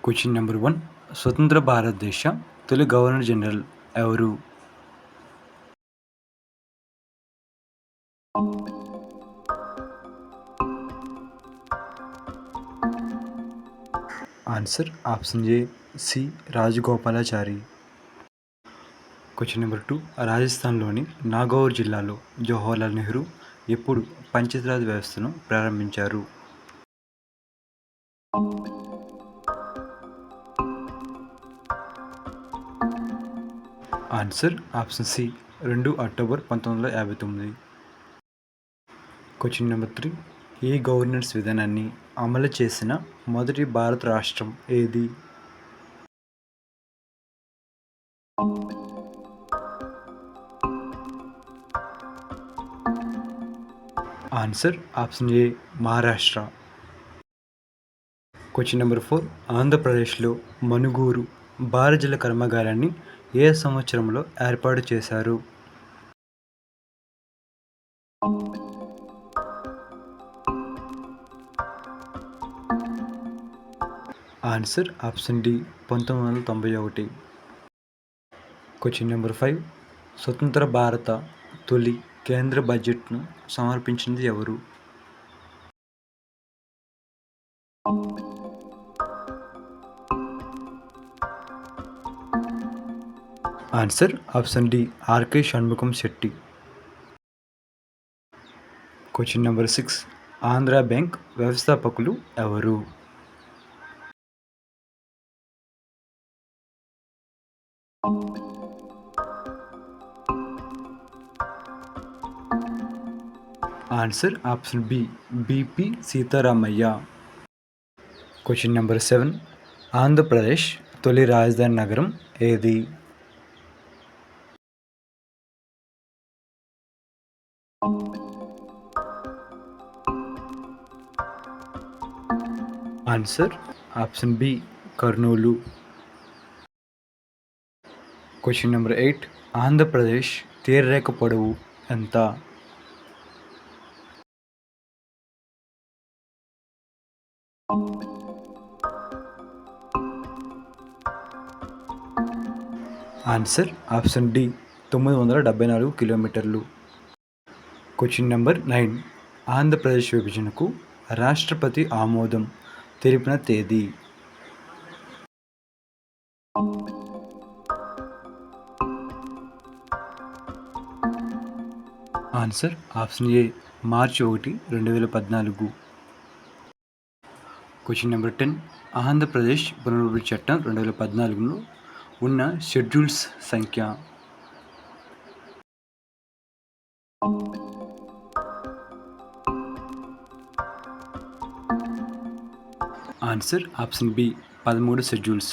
Question number 1. స్వతంత్ర భారతదేశ తొలి గవర్నర్ జనరల్ ఎవరు? Answer option A C Rajagopalachari. Question number 2. రాజస్థాన్లోని నాగౌర్ జిల్లాలో జవహర్లాల్ నెహ్రూ ఎప్పుడు పంచాయతీరాజ్ వ్యవస్థను ప్రారంభించారు? Answer option C 2 October 1959. Question number 3. E governance విధానాన్ని అమలు చేసిన మొదటి భారత రాష్ట్రం ఏది? Answer option A Maharashtra. Question number 4. ఆంధ్రప్రదేశ్లో మనుగూరు భారజల కర్మాగారాన్ని ఏ సంవత్సరంలో ఏర్పాటు చేశారు? Answer option D 1991. Question number 5. స్వతంత్ర భారత తొలి కేంద్ర బడ్జెట్ను సమర్పించింది ఎవరు? Answer option D RK Shanmukham Chetty. Question number 6. Andhra bank వ్యవస్థాపకులు ఎవరు? Answer option B BP Sitaramayya. Question number 7. Andhra Pradesh తొలి రాజధాని నగరం ఏది? Answer option B Kurnool. Question number 8. Andhra Pradesh తీరరేఖ పొడవు ఎంత? ఆన్సర్ ఆప్షన్ డి 974 కిలోమీటర్లు. Question number 9. ఆంధ్రప్రదేశ్ విభజనకు రాష్ట్రపతి ఆమోదం తెలిపిన తేదీ? ఆన్సర్ ఆప్షన్ ఏ మార్చి 1, 2014. Question number 10. ఆంధ్రప్రదేశ్ పునరభివృద్ధి చట్టం 2014లో ఉన్న షెడ్యూల్స్ సంఖ్య? Answer option B 13 schedules.